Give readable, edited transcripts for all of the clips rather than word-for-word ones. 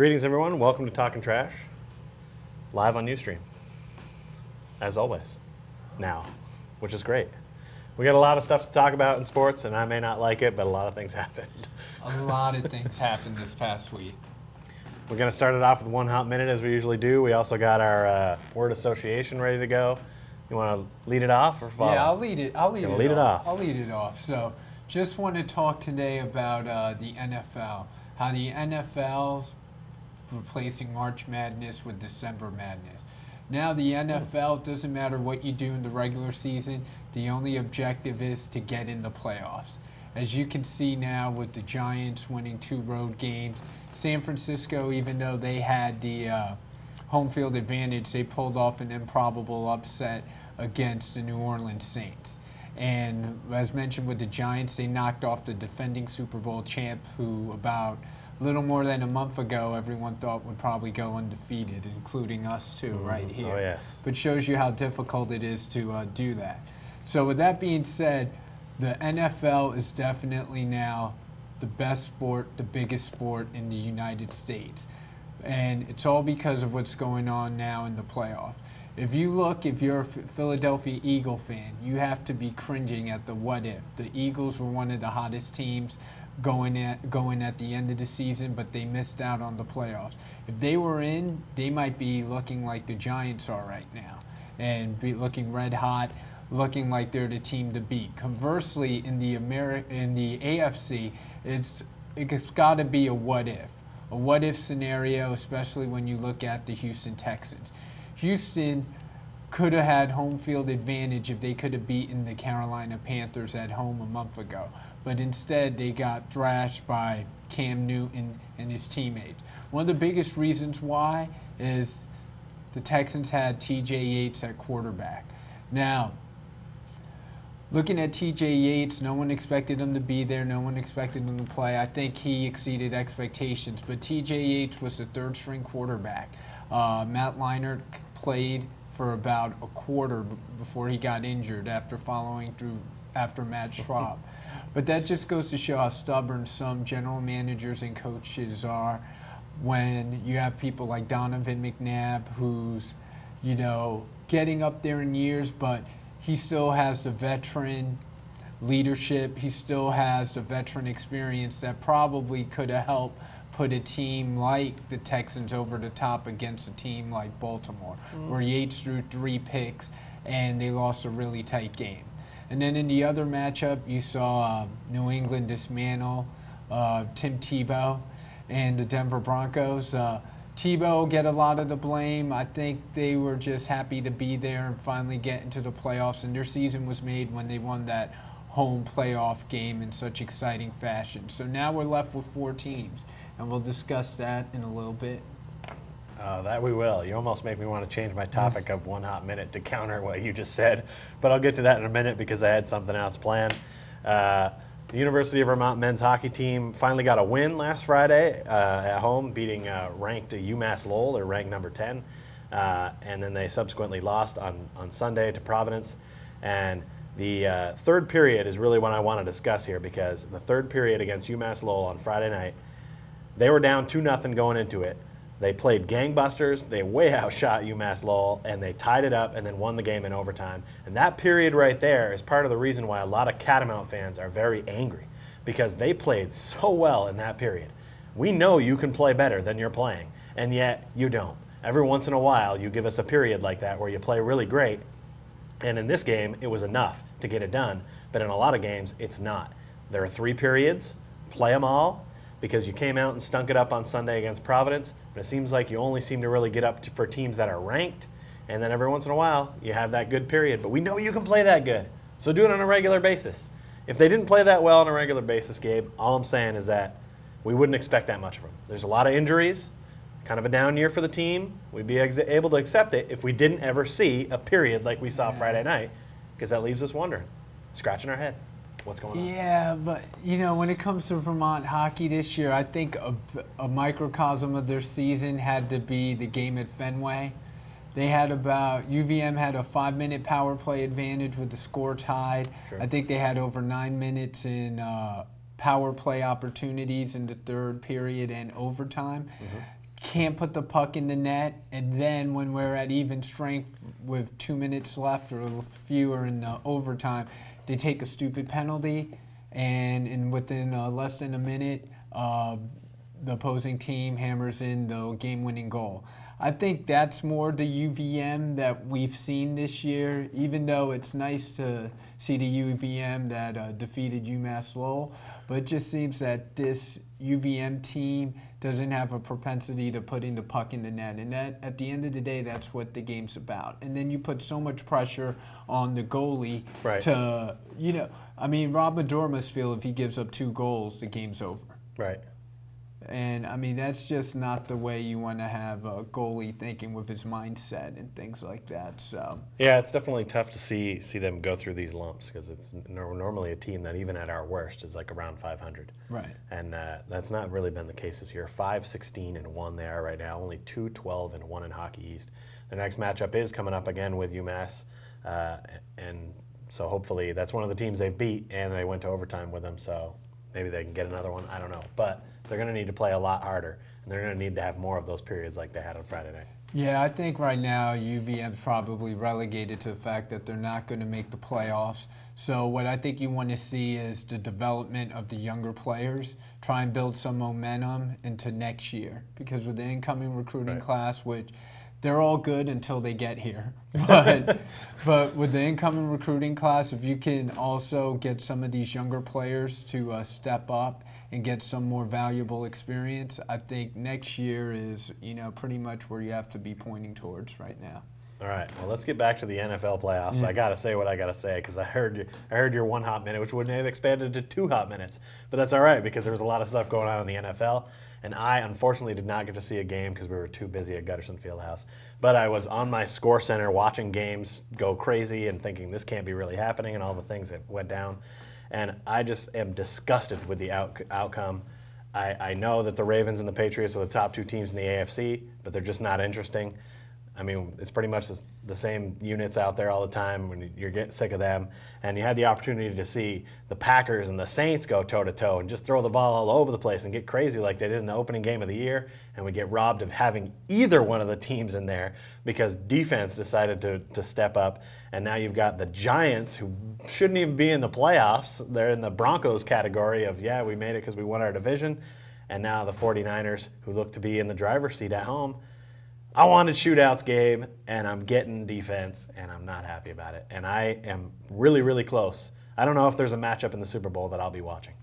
Greetings, everyone. Welcome to Talking Trash, live on Ustream, as always, now, which is great. We got a lot of stuff to talk about in sports, and I may not like it, but a lot of things happened. A lot of things happened this past week. We're going to start it off with one hot minute, as we usually do. We also got our word association ready to go. You want to lead it off or follow? Yeah, I'll lead it off. I'll lead it off. So, just want to talk today about the NFL. How the NFL's replacing March Madness with December Madness. Now the NFL, doesn't matter what you do in the regular season, the only objective is to get in the playoffs. As you can see now with the Giants winning 2 road games, San Francisco, even though they had the home field advantage, they pulled off an improbable upset against the New Orleans Saints. And as mentioned with the Giants, they knocked off the defending Super Bowl champ, who about a little more than a month ago everyone thought would probably go undefeated, including us too, right here. Oh, yes. But shows you how difficult it is to do that. So with that being said, the NFL is definitely now the best sport, the biggest sport in the United States. And it's all because of what's going on now in the playoffs. If you're a Philadelphia Eagle fan, you have to be cringing at the what if. The Eagles were one of the hottest teams going at the end of the season, but they missed out on the playoffs. If they were in, they might be looking like the Giants are right now and be looking red hot, looking like they're the team to beat. Conversely, in the AFC, it's got to be a what if scenario, especially when you look at the Houston Texans. Houston could have had home field advantage if they could have beaten the Carolina Panthers at home a month ago. But instead, they got thrashed by Cam Newton and his teammates. One of the biggest reasons why is the Texans had T.J. Yates at quarterback. Now, looking at T.J. Yates, no one expected him to be there. No one expected him to play. I think he exceeded expectations. But T.J. Yates was the third-string quarterback. Matt Leinart played for about a quarter before he got injured after following through after Matt Schwab. But that just goes to show how stubborn some general managers and coaches are when you have people like Donovan McNabb, who's, getting up there in years, but he still has the veteran leadership. He still has the veteran experience that probably could have helped put a team like the Texans over the top against a team like Baltimore, where Yates threw 3 picks and they lost a really tight game. And then in the other matchup, you saw New England dismantle Tim Tebow and the Denver Broncos. Tebow get a lot of the blame. I think they were just happy to be there and finally get into the playoffs, and their season was made when they won that home playoff game in such exciting fashion. So now we're left with 4 teams, and we'll discuss that in a little bit. That we will. You almost make me want to change my topic of one hot minute to counter what you just said, but I'll get to that in a minute because I had something else planned. The University of Vermont men's hockey team finally got a win last Friday at home, beating ranked UMass Lowell, or ranked number 10, and then they subsequently lost on Sunday to Providence. And the third period is really what I want to discuss here, because the third period against UMass Lowell on Friday night, they were down 2-0 going into it. They played gangbusters, they way outshot UMass Lowell, and they tied it up and then won the game in overtime. And that period right there is part of the reason why a lot of Catamount fans are very angry, because they played so well in that period. We know you can play better than you're playing, and yet you don't. Every once in a while, you give us a period like that where you play really great, and in this game, it was enough to get it done. But in a lot of games, it's not. There are 3 periods, play them all, because you came out and stunk it up on Sunday against Providence, but it seems like you only seem to really get up for teams that are ranked, and then every once in a while, you have that good period. But we know you can play that good, so do it on a regular basis. If they didn't play that well on a regular basis, Gabe, all I'm saying is that we wouldn't expect that much of them. There's a lot of injuries, kind of a down year for the team. We'd be able to accept it if we didn't ever see a period like we saw Friday night, because that leaves us wondering, scratching our head. What's going on? Yeah, but when it comes to Vermont hockey this year, I think a microcosm of their season had to be the game at Fenway. They had UVM had a 5-minute power play advantage with the score tied. Sure. I think they had over 9 minutes in power play opportunities in the third period and overtime. can't put the puck in the net, and then when we're at even strength with 2 minutes left or fewer in overtime, they take a stupid penalty, and within less than a minute, the opposing team hammers in the game-winning goal. I think that's more the UVM that we've seen this year, even though it's nice to see the UVM that defeated UMass Lowell, but it just seems that this UVM team doesn't have a propensity to putting the puck in the net, and that, at the end of the day, that's what the game's about. And then you put so much pressure on the goalie to, I mean, Rob Madore must feel if he gives up 2 goals, the game's over. Right. And, I mean, that's just not the way you want to have a goalie thinking with his mindset and things like that. So yeah, it's definitely tough to see them go through these lumps because it's normally a team that even at our worst is like around 500. Right. And that's not really been the case this year. 5-16-1 they are right now, only 2-12-1 in Hockey East. Their next matchup is coming up again with UMass, and so hopefully that's one of the teams they've beat, and they went to overtime with them, so maybe they can get another one. I don't know. But they're going to need to play a lot harder, and they're going to need to have more of those periods like they had on Friday night. Yeah, I think right now UVM's probably relegated to the fact that they're not going to make the playoffs. So what I think you want to see is the development of the younger players, try and build some momentum into next year. Because with the incoming recruiting class, which they're all good until they get here. But with the incoming recruiting class, if you can also get some of these younger players to step up and get some more valuable experience, I think next year is, pretty much where you have to be pointing towards right now. All right, well, let's get back to the NFL playoffs. Yeah. I got to say what I got to say because I heard your 1 hot minute, which wouldn't have expanded to 2 hot minutes. But that's all right because there was a lot of stuff going on in the NFL. And I, unfortunately, did not get to see a game because we were too busy at Gutterson Fieldhouse. But I was on my Score Center watching games go crazy and thinking this can't be really happening and all the things that went down. And I just am disgusted with the outcome. I know that the Ravens and the Patriots are the top 2 teams in the AFC, but they're just not interesting. I mean, it's pretty much the same units out there all the time when you're getting sick of them. And you had the opportunity to see the Packers and the Saints go toe-to-toe and just throw the ball all over the place and get crazy like they did in the opening game of the year. And we get robbed of having either one of the teams in there because defense decided to step up. And now you've got the Giants, who shouldn't even be in the playoffs. They're in the Broncos category of, yeah, we made it because we won our division. And now the 49ers, who look to be in the driver's seat at home. I wanted shootouts, Gabe, and I'm getting defense, and I'm not happy about it. And I am really, really close. I don't know if there's a matchup in the Super Bowl that I'll be watching.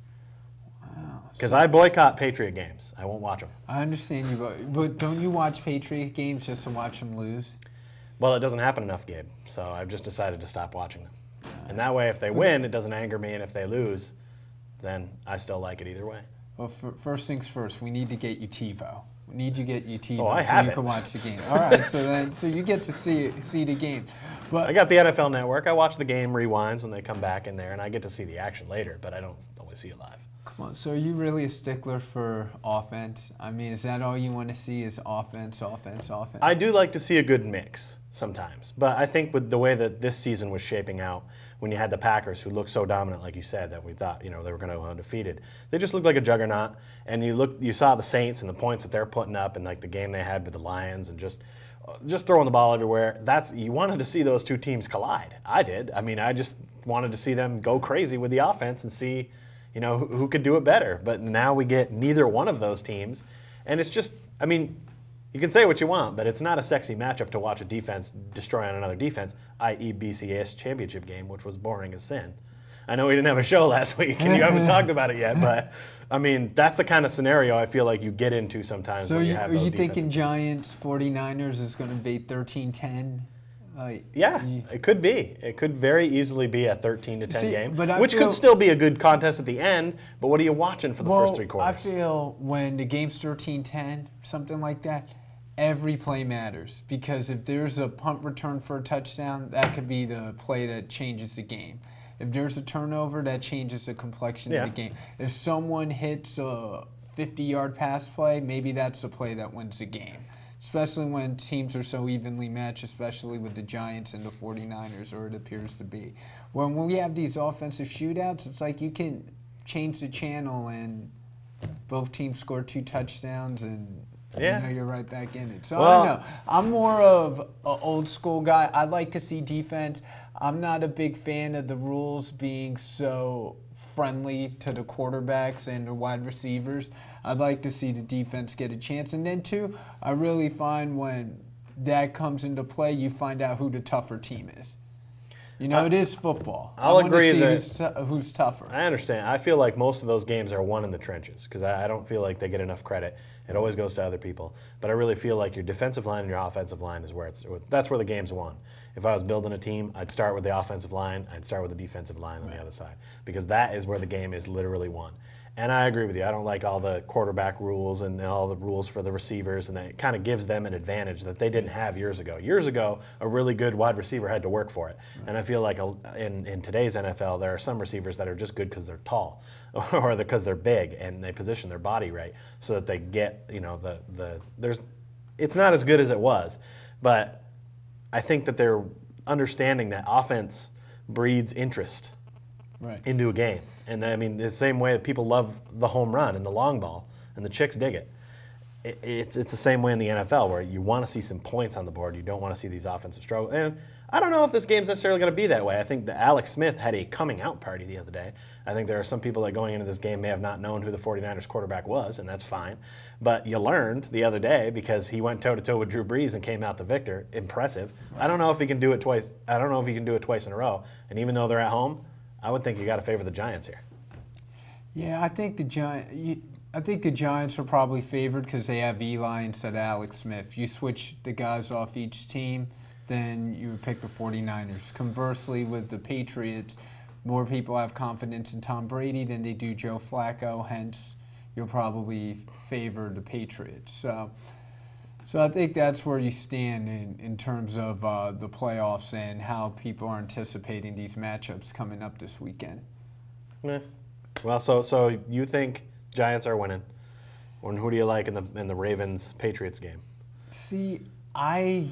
Wow. Because I boycott Patriot games. I won't watch them. I understand you, but don't you watch Patriot games just to watch them lose? Well, it doesn't happen enough, Gabe, so I've just decided to stop watching them. And that way, if they win, it doesn't anger me, and if they lose, then I still like it either way. Well, first things first, we need to get you TiVo. We need you to get you so TiVo so you can watch the game. All right, so you get to see the game. But I got the NFL Network. I watch the game rewinds when they come back in there, and I get to see the action later, but I don't always see it live. Come on, so are you really a stickler for offense? I mean, is that all you want to see is offense, offense, offense? I do like to see a good mix sometimes, but I think with the way that this season was shaping out, when you had the Packers, who looked so dominant, like you said, that we thought they were going to go undefeated. They just looked like a juggernaut, and you saw the Saints and the points that they're putting up, and like the game they had with the Lions, and just throwing the ball everywhere. You wanted to see those 2 teams collide. I did. I mean, I just wanted to see them go crazy with the offense and see, who could do it better. But now we get neither one of those teams, and it's just, I mean, you can say what you want, but it's not a sexy matchup to watch a defense destroy on another defense, i.e. BCS championship game, which was boring as sin. I know we didn't have a show last week, and you haven't talked about it yet, but, I mean, that's the kind of scenario I feel like you get into sometimes when you have those defensive teams. So are you thinking games. Giants, 49ers is going to be 13-10? Yeah, it could be. It could very easily be a 13-10 game, which could still be a good contest at the end, but what are you watching for the first 3 quarters? I feel when the game's 13-10, something like that, every play matters, because if there's a punt return for a touchdown, that could be the play that changes the game. If there's a turnover, that changes the complexion of the game. If someone hits a 50-yard pass play, maybe that's the play that wins the game, especially when teams are so evenly matched, especially with the Giants and the 49ers, or it appears to be. When we have these offensive shootouts, it's like you can change the channel and both teams score 2 touchdowns and Yeah. You know, you're right back in it. So Well, I don't know. I'm more of an old school guy. I like to see defense. I'm not a big fan of the rules being so friendly to the quarterbacks and the wide receivers. I'd like to see the defense get a chance. And then, too, I really find when that comes into play, you find out who the tougher team is. You know, it is football. I'll agree who's tougher. I understand. I feel like most of those games are won in the trenches because I don't feel like they get enough credit. It always goes to other people. But I really feel like your defensive line and your offensive line is that's where the game's won. If I was building a team, I'd start with the offensive line. I'd start with the defensive line on the other side because that is where the game is literally won. And I agree with you. I don't like all the quarterback rules and all the rules for the receivers, and it kind of gives them an advantage that they didn't have years ago. Years ago, a really good wide receiver had to work for it. And I feel like in today's NFL, there are some receivers that are just good because they're tall or because they're big and they position their body right so that they get, you know, it's not as good as it was. But I think that they're understanding that offense breeds interest into a game. And I mean, the same way that people love the home run and the long ball, and the chicks dig it. It's the same way in the NFL where you want to see some points on the board. You don't want to see these offensive struggles. And I don't know if this game's necessarily going to be that way. I think that Alex Smith had a coming out party the other day. I think there are some people that going into this game may have not known who the 49ers quarterback was, and that's fine. But you learned the other day because he went toe-to-toe with Drew Brees and came out the victor. Impressive. I don't know if he can do it twice. I don't know if he can do it twice in a row. And even though they're at home, I would think you got to favor the Giants here. Yeah, I think the Giants are probably favored because they have Eli instead of Alex Smith. You switch the guys off each team, then you would pick the 49ers. Conversely, with the Patriots, more people have confidence in Tom Brady than they do Joe Flacco. Hence, you'll probably favor the Patriots. So I think that's where you stand in terms of the playoffs and how people are anticipating these matchups coming up this weekend. Yeah. Well, so you think Giants are winning, and who do you like in the Ravens-Patriots game? See, I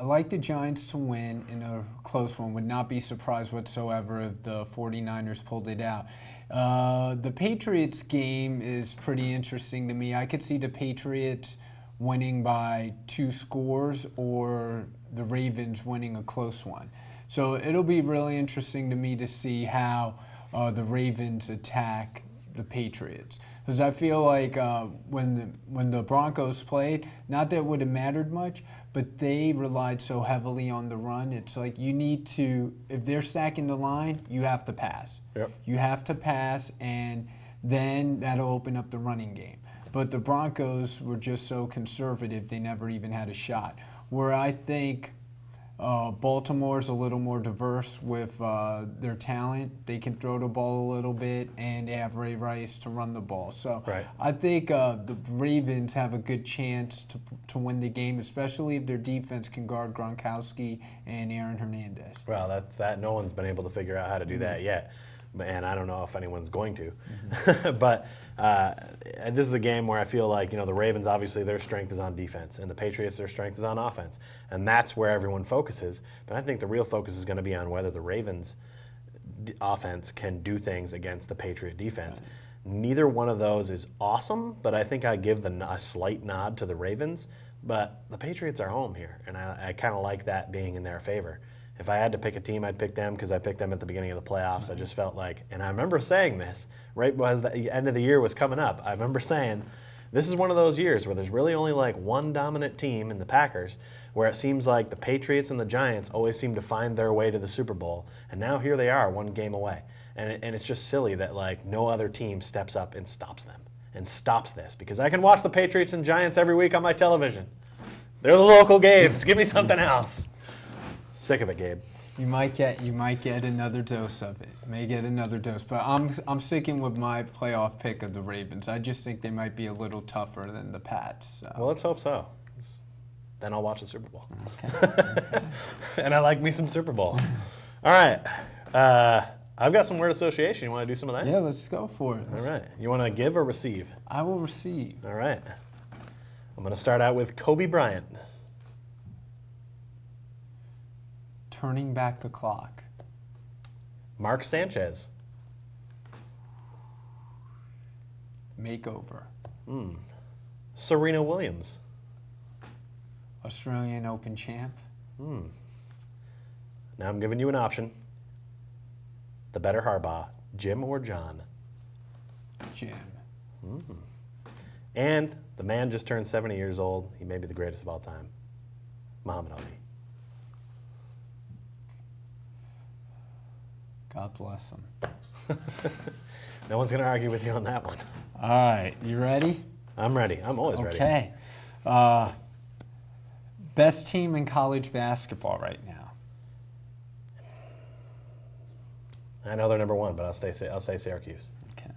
like the Giants to win in a close one. Would not be surprised whatsoever if the 49ers pulled it out. The Patriots game is pretty interesting to me. I could see the Patriots winning by 2 scores or the Ravens winning a close one. So it'll be really interesting to me to see how the Ravens attack the Patriots. Because I feel like when the Broncos played, not that it would have mattered much, but they relied so heavily on the run. It's like you need to, if they're stacking the line, you have to pass. Yep. You have to pass, and then that'll open up the running game. But the Broncos were just so conservative, they never even had a shot. Where I think Baltimore's a little more diverse with their talent. They can throw the ball a little bit, and they have Ray Rice to run the ball. So I think the Ravens have a good chance to win the game, especially if their defense can guard Gronkowski and Aaron Hernandez. Well, that's no one's been able to figure out how to do that yet. And I don't know if anyone's going to. But this is a game where I feel like, the Ravens, obviously their strength is on defense, and the Patriots, their strength is on offense. And that's where everyone focuses. But I think the real focus is going to be on whether the Ravens offense can do things against the Patriot defense. Neither one of those is awesome, but I think I give a slight nod to the Ravens. But the Patriots are home here, and I kind of like that being in their favor. If I had to pick a team, I'd pick them because I picked them at the beginning of the playoffs. I just felt like, and I remember saying this right as the end of the year was coming up. I remember saying, this is one of those years where there's really only like one dominant team in the Packers, where it seems like the Patriots and the Giants always seem to find their way to the Super Bowl. And now here they are, one game away. And it's just silly that like no other team steps up and stops them and stops this, because I can watch the Patriots and Giants every week on my television. They're the local games. Give me something else. Sick of it, Gabe. You might get another dose of it. May get another dose, but I'm sticking with my playoff pick of the Ravens. I just think they might be a little tougher than the Pats. So. Well, let's hope so. Then I'll watch the Super Bowl. Okay. And I like me some Super Bowl. All right. I've got some word association. You want to do some of that? Yeah, let's go for it. All right. You want to give or receive? I will receive. All right. I'm going to start out with Kobe Bryant. Turning back the clock. Mark Sanchez. Makeover. Serena Williams. Australian Open champ. Now I'm giving you an option. The better Harbaugh, Jim or John? Jim. And the man just turned 70 years old. He may be the greatest of all time. Muhammad Ali. God bless him. No one's going to argue with you on that one. All right, you ready? I'm ready. I'm always ready. Okay. Best team in college basketball right now. I know they're number one, but I'll say Syracuse. Okay.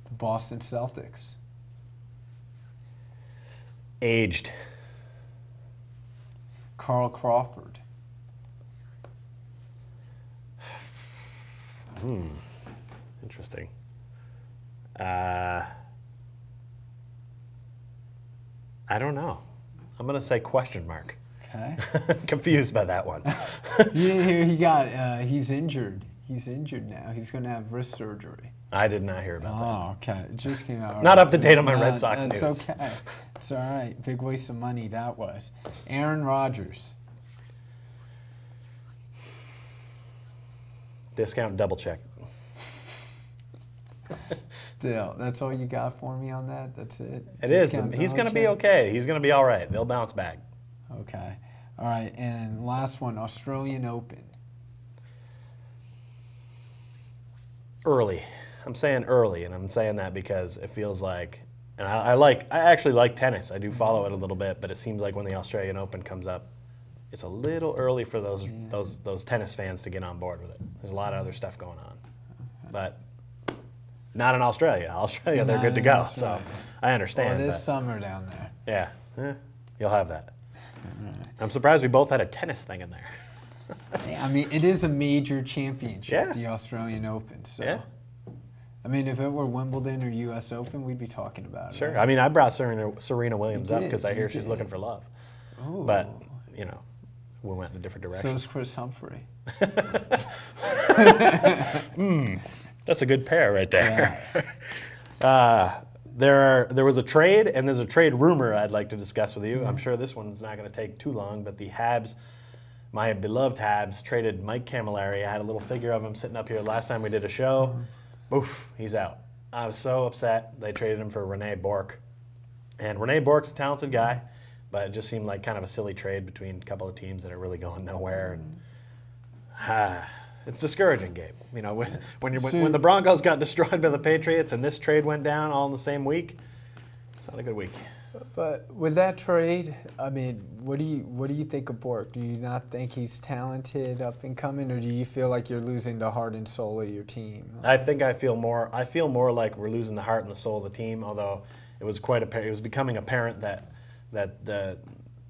The Boston Celtics. Aged. Carl Crawford. Interesting. I don't know. I'm going to say question mark. Okay. Confused by that one. You didn't hear he got, he's injured. He's injured now. He's going to have wrist surgery. I did not hear about that. Oh, okay. It just came out. Not up to date on my Red Sox news. It's okay. It's all right. Big waste of money that was. Aaron Rodgers. Discount double check. Still, that's all you got for me on that? That's it? It is. Discount He's double going to be check? okay. He's going to be all right. They'll bounce back. Okay. All right. And last one, Australian Open. Early. I'm saying early, and I'm saying that because it feels like, and I actually like tennis. I do follow it a little bit, but it seems like when the Australian Open comes up, it's a little early for those tennis fans to get on board with it. There's a lot of other stuff going on, but not in Australia. Australia, they're good to go. So I understand. Well, it is summer down there. Yeah, you'll have that. I'm surprised we both had a tennis thing in there. I mean, it is a major championship, Yeah. the Australian Open. So, Yeah. I mean, if it were Wimbledon or U.S. Open, we'd be talking about it. Sure. Right? I mean, I brought Serena Williams up did, because I hear you she's did. looking for love. Ooh. But, you know, we went in a different So direction. is Chris Humphrey. That's a good pair right there. There was a trade, and there's a trade rumor I'd like to discuss with you. I'm sure this one's not going to take too long, but the Habs, my beloved Habs, traded Mike Camilleri. I had a little figure of him sitting up here last time we did a show. Oof, he's out. I was so upset. They traded him for Rene Bourque. And Rene Bourque's a talented guy, but it just seemed like kind of a silly trade between a couple of teams that are really going nowhere. And it's discouraging, Gabe. You know, when the Broncos got destroyed by the Patriots and this trade went down all in the same week, it's not a good week. But with that trade, I mean, what do you think of Bourque? Do you not think he's talented, up and coming, or do you feel like you're losing the heart and soul of your team? I feel more like we're losing the heart and the soul of the team. Although it was it was becoming apparent that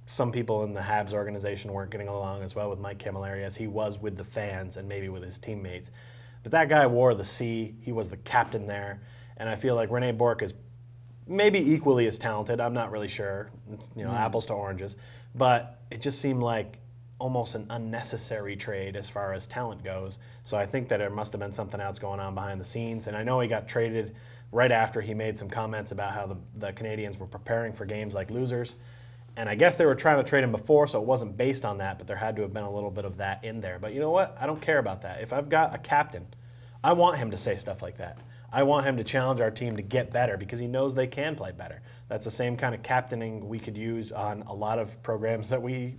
some people in the Habs organization weren't getting along as well with Mike Camilleri as he was with the fans and maybe with his teammates. But that guy wore the C. He was the captain there, and I feel like Rene Bourque is maybe equally as talented. I'm not really sure. It's, apples to oranges. But it just seemed like almost an unnecessary trade as far as talent goes. So I think that there must have been something else going on behind the scenes. And I know he got traded right after he made some comments about how the Canadians were preparing for games like losers. And I guess they were trying to trade him before, so it wasn't based on that, but there had to have been a little bit of that in there. But you know what? I don't care about that. If I've got a captain, I want him to say stuff like that. I want him to challenge our team to get better because he knows they can play better. That's the same kind of captaining we could use on a lot of programs that we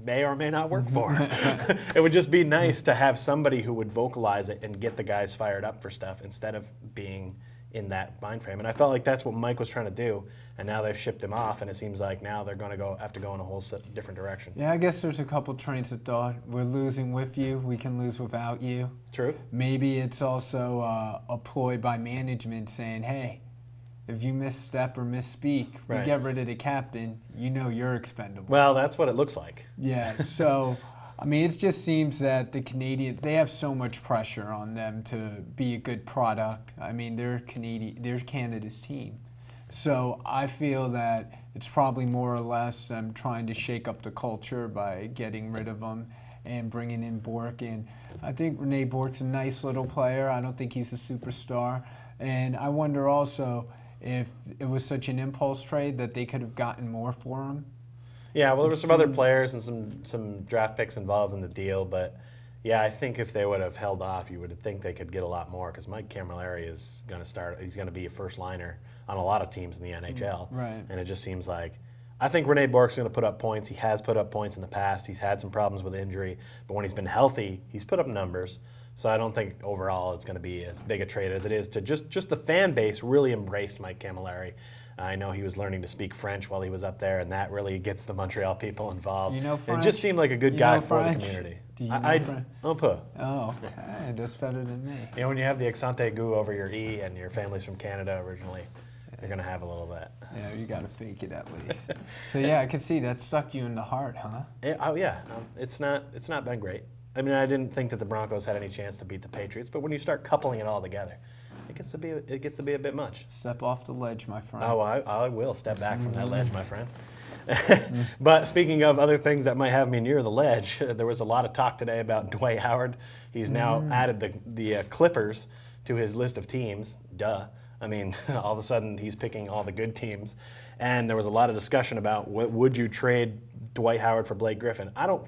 may or may not work for. It would just be nice to have somebody who would vocalize it and get the guys fired up for stuff instead of being in that mind frame. And I felt like that's what Mike was trying to do, and now they've shipped him off, and it seems like now they're going to have to go in a whole different direction. Yeah, I guess there's a couple trains of thought. We're losing with you. We can lose without you. True. Maybe it's also a ploy by management saying, hey, if you misstep or misspeak, we Right. get rid of the captain, you know you're expendable. Well, that's what it looks like. Yeah, so, I mean, it just seems that the Canadians, they have so much pressure on them to be a good product. I mean, they're Canada's team. So I feel that it's probably more or less them trying to shake up the culture by getting rid of them and bringing in Bourque. And I think Rene Bourque's a nice little player. I don't think he's a superstar. And I wonder also if it was such an impulse trade that they could have gotten more for him. Yeah, well, there were some other players and some draft picks involved in the deal, but yeah, I think if they would have held off, you would think they could get a lot more because Mike Camilleri is going to start. He's going to be a first liner on a lot of teams in the NHL, right? And it just seems like I think Rene Bourque's going to put up points. He has put up points in the past. He's had some problems with injury, but when he's been healthy, he's put up numbers. So I don't think overall it's going to be as big a trade as it is to just the fan base really embraced Mike Camilleri. I know he was learning to speak French while he was up there, and that really gets the Montreal people involved. You know French? And it just seemed like a good guy for French? the community. Do you know French? Un peu. Oh, okay. That's better than me. You know, when you have the accent aigu over your E and your family's from Canada originally, you're going to have a little of that. Yeah, you got to fake it at least. So, yeah, I can see that stuck you in the heart, huh? It's not been great. I mean, I didn't think that the Broncos had any chance to beat the Patriots, but when you start coupling it all together, it gets to be a bit much. Step off the ledge, my friend. Oh, I will step back from that ledge, my friend. But speaking of other things that might have me near the ledge, there was a lot of talk today about Dwight Howard. He's now added the Clippers to his list of teams. Duh. I mean, all of a sudden he's picking all the good teams. And there was a lot of discussion about would you trade Dwight Howard for Blake Griffin. I don't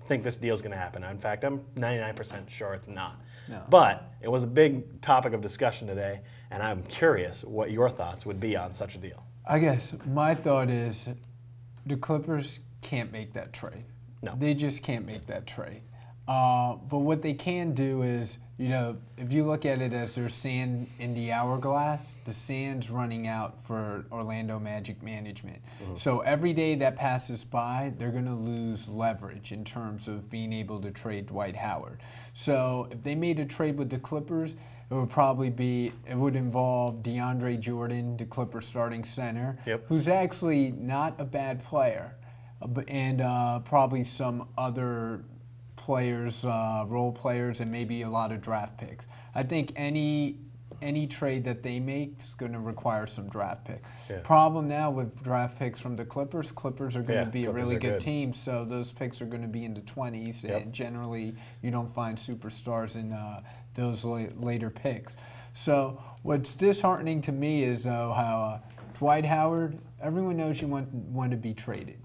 think this deal's going to happen. In fact, I'm 99% sure it's not. No. But it was a big topic of discussion today, and I'm curious what your thoughts would be on such a deal. I guess my thought is the Clippers can't make that trade. No. They just can't make that trade. But what they can do is, you know, if you look at it as there's sand in the hourglass, the sand's running out for Orlando Magic management. Mm-hmm. So every day that passes by, they're going to lose leverage in terms of being able to trade Dwight Howard. So if they made a trade with the Clippers, it would involve DeAndre Jordan, the Clippers starting center, who's actually not a bad player, and probably some other players, role players, and maybe a lot of draft picks. I think any trade that they make is going to require some draft picks. Yeah. Problem now with draft picks from the Clippers are going to be a really good team, so those picks are going to be in the 20s, and generally you don't find superstars in those later picks. So what's disheartening to me is how Dwight Howard, everyone knows you want to be traded.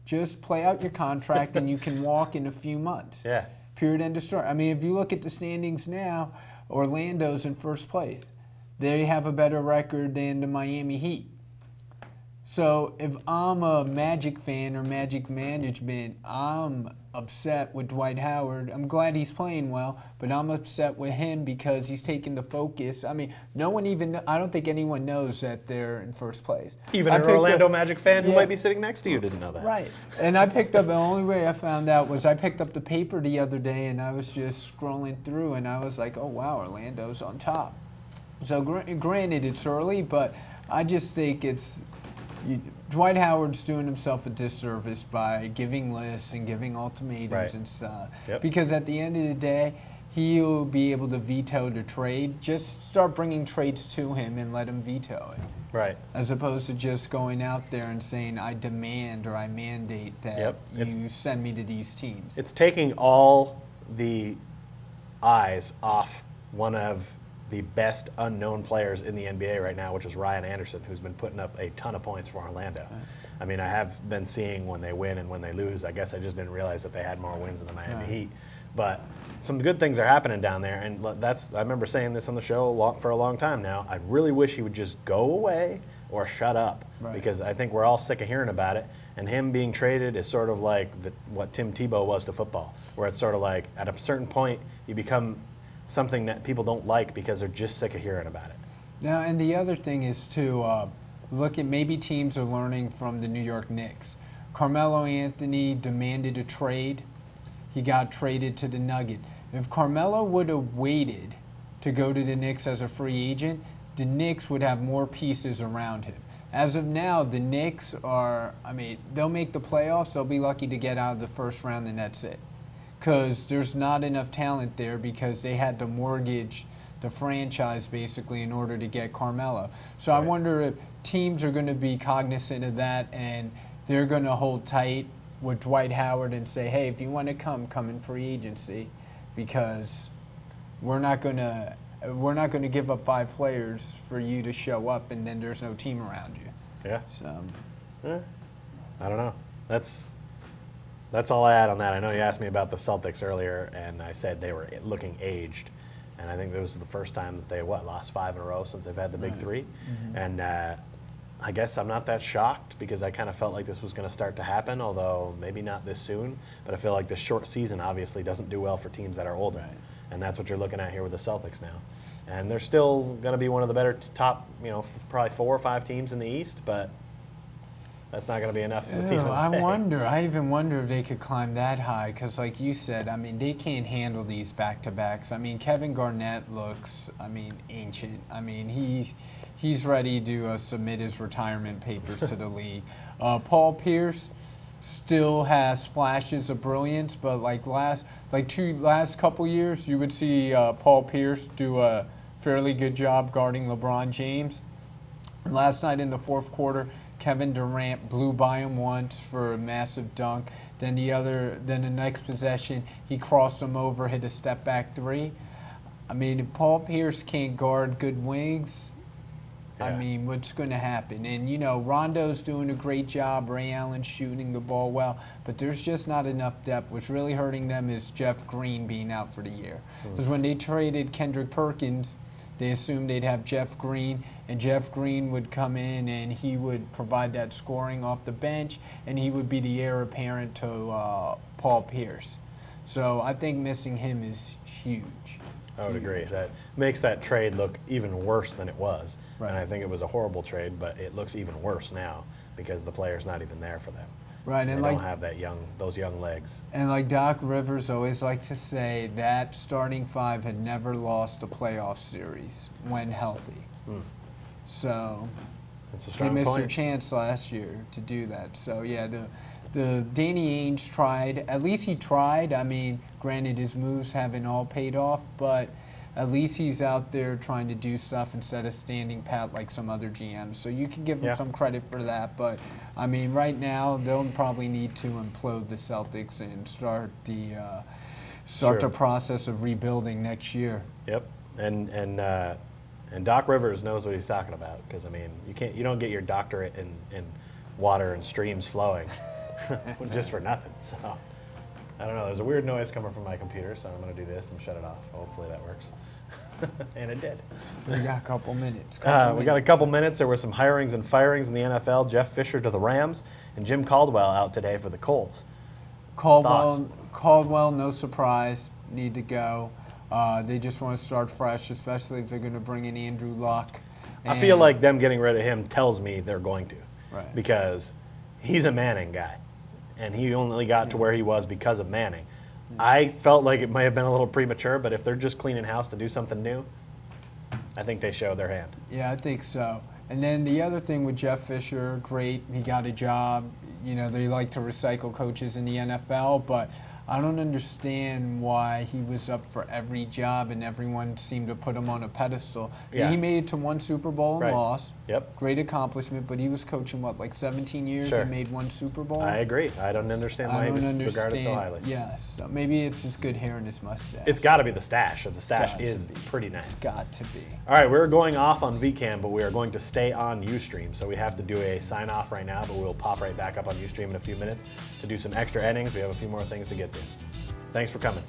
Just play out your contract and you can walk in a few months. Yeah. Period, end of story. I mean, if you look at the standings now, Orlando's in first place. They have a better record than the Miami Heat. So if I'm a Magic fan or Magic management, I'm upset with Dwight Howard. I'm glad he's playing well, but I'm upset with him because he's taking the focus. I mean, I don't think anyone knows that they're in first place. Even an Orlando Magic fan who might be sitting next to you didn't know that. Right. And I picked up, the only way I found out was I picked up the paper the other day and I was just scrolling through and I was like, oh wow, Orlando's on top. So granted, it's early, but I just think Dwight Howard's doing himself a disservice by giving lists and giving ultimatums and stuff. Because at the end of the day, he'll be able to veto the trade. Just start bringing trades to him and let him veto it. Right. As opposed to just going out there and saying, I demand or I mandate that you send me to these teams. It's taking all the eyes off one of the best unknown players in the NBA right now, which is Ryan Anderson, who's been putting up a ton of points for Orlando. Right. I mean, I have been seeing when they win and when they lose. I guess I just didn't realize that they had more wins than the Miami Heat. But some good things are happening down there, and I remember saying this on the show for a long time now. I really wish he would just go away or shut up, because I think we're all sick of hearing about it. And him being traded is sort of like what Tim Tebow was to football, where it's sort of like at a certain point you become something that people don't like because they're just sick of hearing about it. Now, and the other thing is to look at maybe teams are learning from the New York Knicks. Carmelo Anthony demanded a trade. He got traded to the Nuggets. If Carmelo would have waited to go to the Knicks as a free agent, the Knicks would have more pieces around him. As of now, the Knicks they'll make the playoffs. They'll be lucky to get out of the first round, and that's it. Because there's not enough talent there because they had to mortgage the franchise basically in order to get Carmelo. So I wonder if teams are going to be cognizant of that and they're going to hold tight with Dwight Howard and say, hey, if you want to come in free agency, because we're not going to we're not going to give up 5 players for you to show up and then there's no team around you. Yeah. So, I don't know. That's all I had on that. I know you asked me about the Celtics earlier, and I said they were looking aged. And I think this was the first time that they, lost 5 in a row since they've had the big 3. Mm-hmm. And I guess I'm not that shocked because I kind of felt like this was going to start to happen, although maybe not this soon. But I feel like this short season obviously doesn't do well for teams that are older. Right. And that's what you're looking at here with the Celtics now. And they're still going to be one of the better top, probably 4 or 5 teams in the East, but that's not going to be enough for the team. I even wonder if they could climb that high because, like you said, I mean, they can't handle these back-to-backs. I mean, Kevin Garnett looks, ancient. I mean, he's ready to submit his retirement papers to the league. Paul Pierce still has flashes of brilliance, but last couple years, you would see Paul Pierce do a fairly good job guarding LeBron James. Last night in the 4th quarter, Kevin Durant blew by him once for a massive dunk. Then the next possession, he crossed him over, hit a step-back 3. I mean, if Paul Pierce can't guard good wings, what's going to happen? And, Rondo's doing a great job. Ray Allen's shooting the ball well. But there's just not enough depth. What's really hurting them is Jeff Green being out for the year. Because when they traded Kendrick Perkins, they assumed they'd have Jeff Green, and Jeff Green would come in and he would provide that scoring off the bench, and he would be the heir apparent to Paul Pierce. So I think missing him is huge. I would agree. That makes that trade look even worse than it was. Right. And I think it was a horrible trade, but it looks even worse now because the player's not even there for them. Right, and they don't have those young legs. And like Doc Rivers always liked to say, that starting 5 had never lost a playoff series when healthy. So they missed their chance last year to do that. So yeah, the Danny Ainge tried. At least he tried. I mean, granted his moves haven't all paid off, but at least he's out there trying to do stuff instead of standing pat like some other GMs. So you can give him some credit for that. But, I mean, right now they'll probably need to implode the Celtics and start the process of rebuilding next year. Yep, and Doc Rivers knows what he's talking about because, I mean, you don't get your doctorate in water and streams flowing just for nothing. So I don't know. There's a weird noise coming from my computer, so I'm going to do this and shut it off. Hopefully that works. And it did. So we got a couple minutes. We got a couple minutes. There were some hirings and firings in the NFL. Jeff Fisher to the Rams and Jim Caldwell out today for the Colts. Caldwell, no surprise, need to go. They just want to start fresh, especially if they're going to bring in Andrew Luck. I feel like them getting rid of him tells me they're going to. Right. Because he's a Manning guy. And he only got to where he was because of Manning. I felt like it might have been a little premature, but if they're just cleaning house to do something new, I think they show their hand. Yeah, I think so. And then the other thing with Jeff Fisher, great, he got a job. They like to recycle coaches in the NFL, but I don't understand why he was up for every job and everyone seemed to put him on a pedestal. Yeah. He made it to 1 Super Bowl and lost. Yep. Great accomplishment, but he was coaching, 17 years and made 1 Super Bowl? I agree. I don't understand why he was regarded so highly. Yes. So maybe it's just good hair in his mustache. It's got to be the stash. The stash is pretty nice. It's got to be. All right, we're going off on VCam, but we are going to stay on Ustream. So we have to do a sign-off right now, but we'll pop right back up on Ustream in a few minutes to do some extra innings. We have a few more things to get to. Thanks for coming.